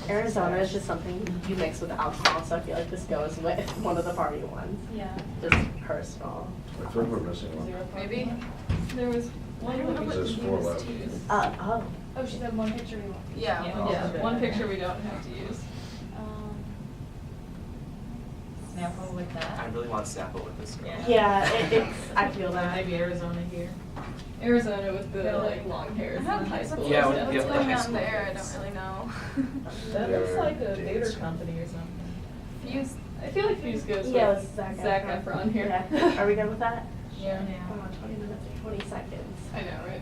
Arizona is just something you mix with alcohol, so I feel like this goes with one of the party ones. Yeah. Just personal. I feel like we're missing one. Maybe. There was I one. don't know what There's to four use left. to use. Oh. Oh, she said one picture we want. Yeah. Yeah, one picture we don't have to use. Snapple with I that. really want Snapple with this girl. Yeah, it's, I feel that. Maybe Arizona here. Arizona with the Really? like long hairs I'm in not high school. Yeah, what's with- yeah, the going high on school there, I kids. don't really know. That looks like a They're theater dancing. company or something. Fuse. I feel like Fuse goes Yeah, with with Zac Zac Efron here. Yeah. Are we good with that? Yeah. Come on, 20 minutes or 20 seconds. I know, right?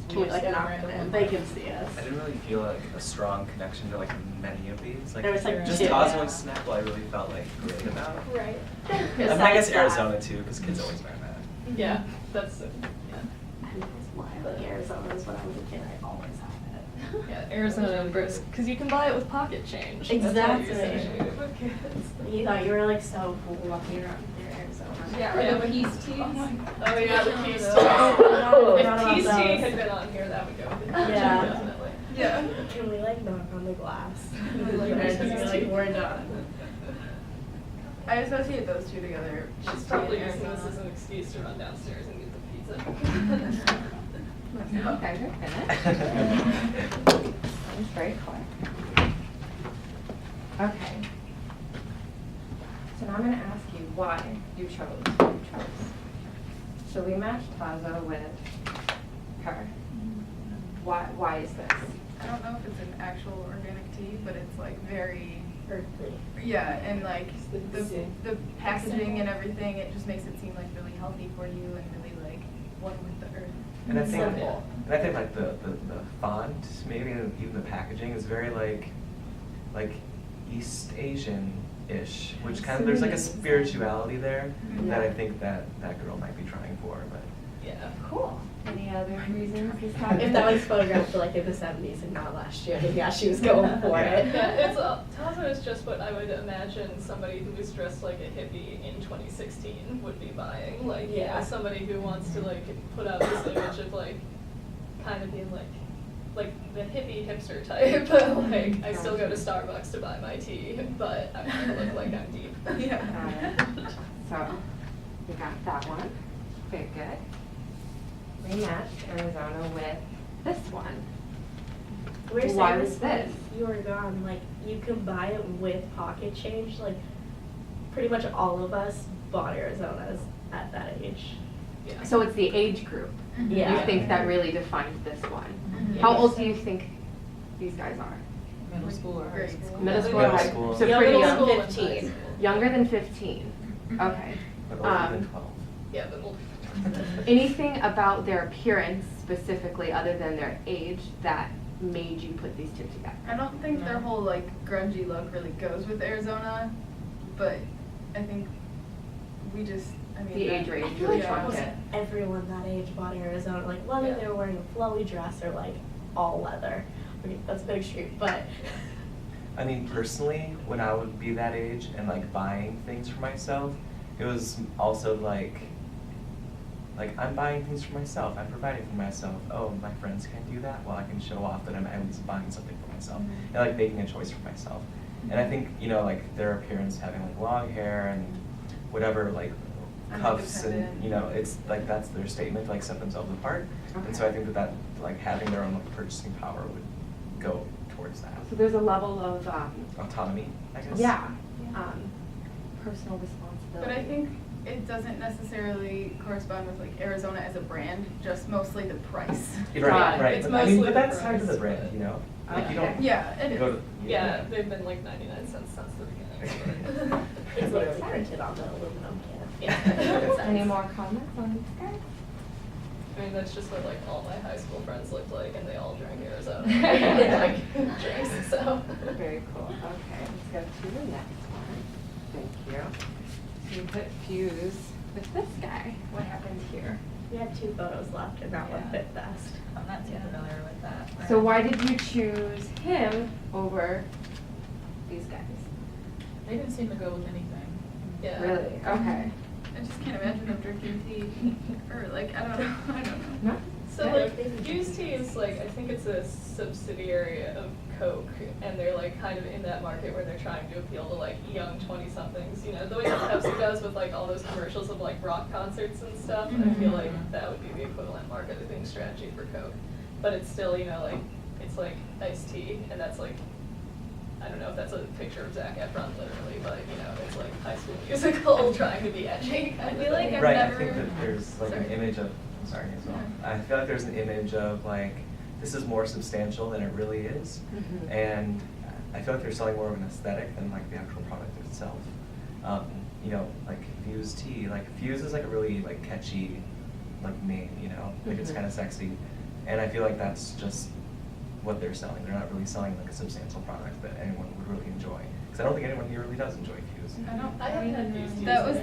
Can we like knock them in? They can see us. I didn't really feel like a strong connection to like many of these. Like There was, like, just two. Cosmo and Snapple, I really felt like great about. Right. I mean, I Besides guess that. Arizona too, because kids always wear that. Yeah, that's I think it's wild. Arizona is when I was a kid, I always had it. yeah. Arizona brisk because you can buy it with pocket change. That's how Exactly. you associate it with kids. You thought you were like so cool walking around there, Arizona. Yeah, Yeah, or the but- peace teas. Oh yeah, the Peace Tea. Oh, If forgot Peace about Tea those. had been on here, that would go with it. Yeah. Definitely. Yeah. Can we like knock on the glass? Like, Like, like we're done. I associate those two together. She's Peace tea probably and using this as Arizona. an excuse to run downstairs and get the pizza. Okay, you're finished. That was very quick. Okay. So now I'm gonna ask you why you chose. So we matched Tazo with her. Why is this? I don't know if it's an actual organic tea, but it's like very, Earthly. yeah, and like the Sim- the packaging and everything, it just makes it seem like really healthy for you and really like one with the earth. And I think, Simple. and I think like the font, maybe even the packaging is very like East Asian-ish, which kind of, there's like a spirituality there that I think that girl might be trying for, but. Yeah. Cool. Any other reasons this If happened? that was photographed like in the 70s and not last year, then yeah, she was going for it. Yeah, it's Tazo is just what I would imagine somebody who was dressed like a hippie in 2016 would be buying. Like, Yeah. somebody who wants to like put out this image of like kind of being like the hippie hipster type. Like, I still go to Starbucks to buy my tea, but I'm gonna look like I'm deep. Yeah. So, we got that one. Very good. We matched Arizona with this one. We were saying Why this was when this? you were gone, like, you can buy it with pocket change, like, pretty much all of us bought Arizonas at that age. Yeah. So it's the age group. Yeah. You think that really defines this one? Mhm. How old do you think these guys are? Middle school or high Grade school? school. Middle school or Middle high school. So Yeah, pretty middle young. school. and high 15. school. Younger than 15. Mhm. Okay. But older than 12. Yeah, but we'll. Anything about their appearance specifically, other than their age, that made you put these two together? I don't think their No. whole like grungy look really goes with Arizona, but I think we just, I mean. The that- age range I feel really like trumped almost it. everyone that age bought Arizona, like, whether Yeah. they were wearing a flowy dress or, like, all leather. Okay, that's a bit extreme, but. I mean, personally, when I would be that age and like buying things for myself, it was also like I'm buying things for myself. I'm providing for myself. Oh, my friends can't do that. Well, I can show off that I'm at least buying something for myself and like making a choice for myself. And I think like their appearance, having like long hair and whatever, like cuffs and Independent. it's like that's their statement to like set themselves apart. And so I think that like having their own purchasing power would go towards that. So there's a level of, Autonomy, I guess. yeah, personal responsibility. But I think it doesn't necessarily correspond with like Arizona as a brand, just mostly the price. Right, right. It's But I mean, mostly but that's the tied to the price, brand, but- you know? Like you Okay. don't. Yeah, it go is. to- Yeah, they've been like 99 cents since the beginning. It's literally printed on the aluminum can. Yeah. Any more comments on these guys? I mean, that's just what like all my high school friends looked like, and they all drank Arizona. Yeah. Like drinks, so. Very cool. Okay, let's go to the next one. Thank you. So you put Fuse with this guy. What happened here? We had 2 photos left and that one Yeah. fit best. I'm not too familiar with that. So why did you choose him over these guys? They didn't seem to go with anything. Yeah. Really? Okay. I just can't imagine them drinking tea, or like, I don't know, I don't know. No? So Yeah. like, Fuse Tea is like, I think it's a subsidiary of Coke, and they're like kind of in that market where they're trying to appeal to like young 20-somethings, you know, the way that Pepsi does with like all those commercials of like rock concerts and stuff. I feel like that would be the equivalent marketing strategy for Coke. But it's still, you know, like, it's like iced tea, and that's like, I don't know if that's a picture of Zac Efron literally, but you know, it's like High School Musical trying to be edgy. I feel like I've Right, I never- think that there's like an Sorry. image of, I'm sorry as well. No. I feel like there's an image of like, this is more substantial than it really is. And I feel like they're selling more of an aesthetic than like the actual product itself. You know, like Fuse tea, like Fuse is like a really like catchy like name, you know, like it's kind of sexy. And I feel like that's just what they're selling. They're not really selling like a substantial product that anyone would really enjoy. Because I don't think anyone here really does enjoy Fuse. I haven't had Fuse tea. That was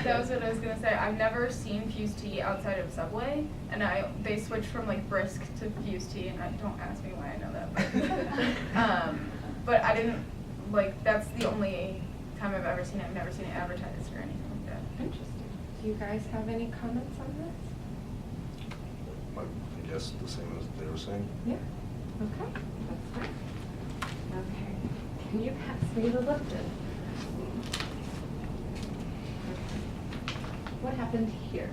that was what I was gonna say. I've never seen Fuse tea outside of Subway, and they switched from like Brisk to Fuse tea, and don't ask me why I know that. But I didn't like. That's the only time I've ever seen it. I've never seen it advertised or anything like that. Interesting. Do you guys have any comments on this? I guess the same as they were saying. Yeah. Okay, that's fine. Okay. Can you pass me the Lipton? What happened here?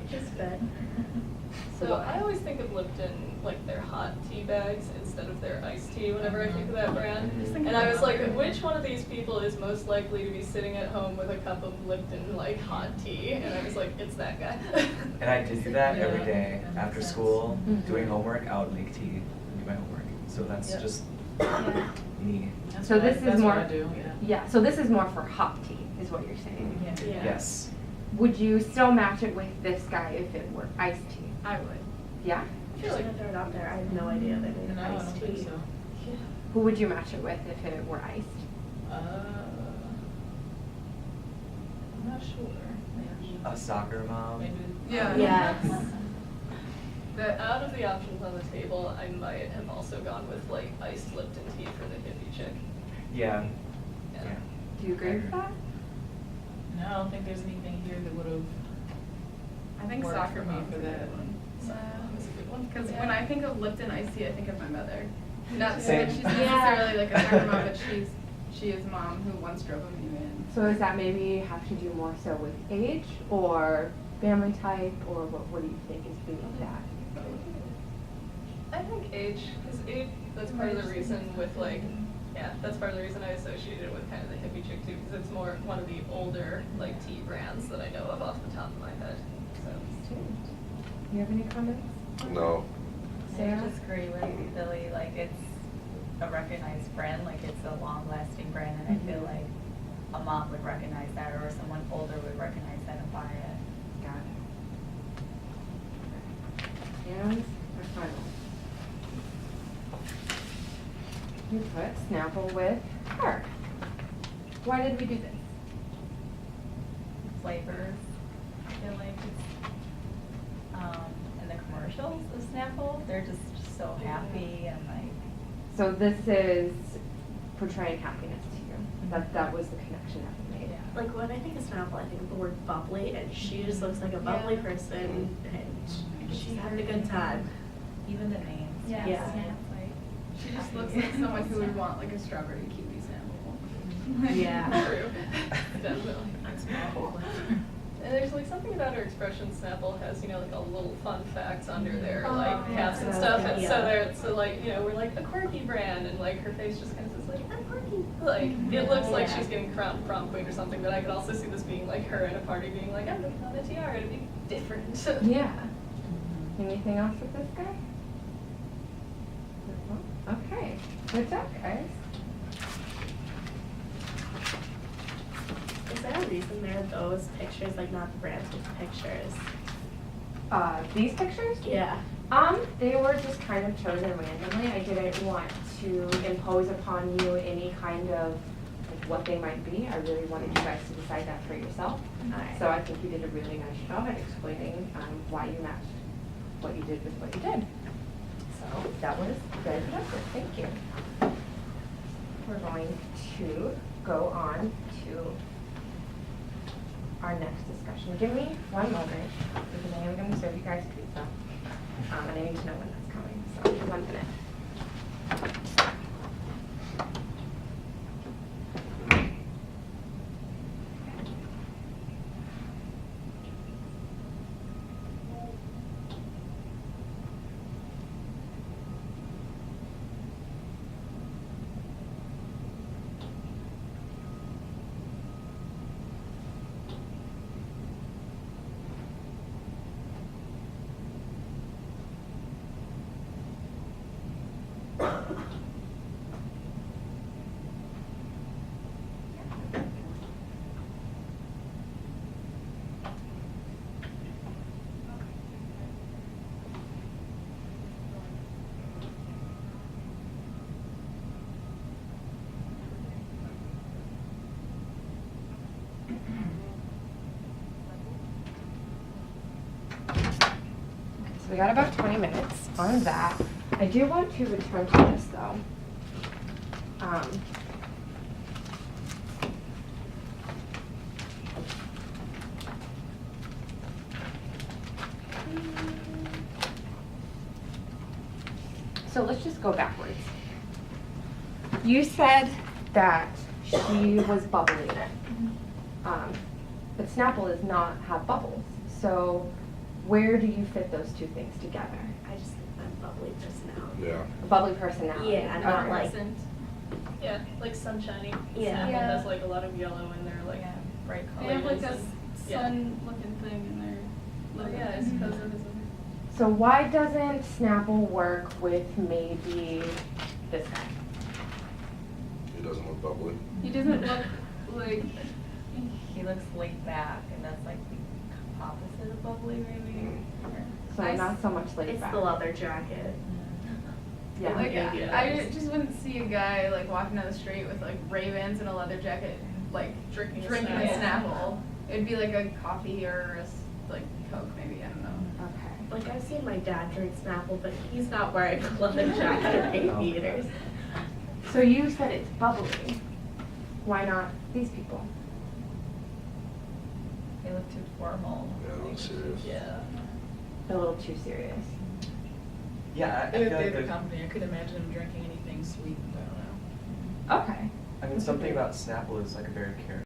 Just good. So I always think of Lipton like their hot tea bags instead of their iced tea whenever I think of that brand. And I was like, which one of these people is most likely to be sitting at home with a cup of Lipton like hot tea? And I was like, it's that guy. And I did do that every day That after makes school, sense. doing homework. I would make tea and do my homework. So that's Yeah. just Yeah. me. That's So what I- this is that's more. what I do, yeah. Yeah, so this is more for hot tea, is what you're saying. Yeah. Yeah. Yes. Would you still match it with this guy if it were iced tea? I would. Yeah? I feel like throw it out there. I have no idea they made No, I don't iced think tea. so. Who would you match it with if it were iced? I'm not sure. Maybe. A soccer mom. Maybe. Yeah. Yes. Out of the options on the table, I might have also gone with like iced Lipton tea for the hippie chick. Yeah. Yeah. Yeah. Do you agree with that? No, I don't think there's anything here that would have. I think Worked soccer for me mom's for a good that. one. That's a good one. Because Yeah. when I think of Lipton iced tea, I think of my mother. Not Same. that she's Yeah. necessarily like a soccer mom, but she is a mom who once drove a minivan. So does that maybe have to do more so with age or family type, or what do you think is beneath that? I think age, because age, that's part of the reason with like, yeah, that's part of the reason I associate it with kind of the hippie chick too, because it's more one of the older like tea brands that I know of off the top of my head. So. You have any comments? No. I Sarah? disagree with Billy, like it's a recognized brand, like it's a long-lasting brand, and I feel like a mom would recognize that, or someone older would recognize that and buy it. Got it. And our final. You put Snapple with her. Why did we do this? Flavors, I feel like it's, and the commercials of Snapple, they're just so happy and like, So this is portraying happiness to you. That was the connection that we made. yeah. Like when I think of Snapple, I think of the word bubbly, and she just looks like a bubbly Yeah. person, and she's having a good time. Even the names. Yeah. Like, She just looks like someone who would want like a strawberry kiwi sample. Yeah. True. Definitely. That's awful. And there's like something about her expression. Snapple has, you know, like a little fun facts under their Oh, like caps and yeah. stuff, and so Yeah. they're so like, you know, we're like a quirky brand, and like her face just kind of says like I'm quirky. Like it looks like Yeah. she's getting crowned prom queen or something, but I could also see this being like her at a party being like I'm putting on a tiara to be different. Yeah. Anything else with this guy? No? Okay. Good job, guys. Is there a reason there are those pictures, like not the brands, but the pictures? These pictures? Yeah. They were just kind of chosen randomly. I didn't want to impose upon you any kind of like, what they might be. I really wanted you guys to decide that for yourself. Alright. So I think you did a really nice job at explaining why you matched what you did with what you did. So that was very productive. Thank you. We're going to go on to our next discussion. Give me one moment because I am going to serve you guys pizza. And I need to know when that's coming. So So 1 minute. So we got about 20 minutes on that. I do want to return to this though. So let's just go backwards. You said that she was bubbly. But Snapple does not have bubbles. So where do you fit those two things together? I just think I'm bubbly personality. Yeah. A bubbly personality. Yeah, not Okay. like- Yeah, like sunshiny. Yeah. Snapple Yeah. has like a lot of yellow in there, like Yeah, bright They colors. have like a Yeah. sun-looking thing in there. Oh yeah, I suppose it is. So why doesn't Snapple work with maybe this guy? He doesn't look bubbly. He doesn't look like. He looks laid back, and that's like the opposite of bubbly, maybe. So I not so much laid It's back. the leather jacket. Yeah. Like, Maybe it I is. just wouldn't see a guy like walking down the street with like Ray-Bans and a leather jacket, like Drinking a drinking a Snapple. Snapple. It'd be like a coffee or a like Coke, maybe. I don't know. Okay. Like I've seen my dad drink Snapple, but he's not wearing a leather jacket or aviators. So you said it's bubbly. Why not these people? They look too formal. Yeah, looks serious. Yeah. They're a little too serious. Yeah, I If feel like they're the the company, I could imagine them drinking anything sweet, I don't know. Okay. I mean, something about Snapple is like a very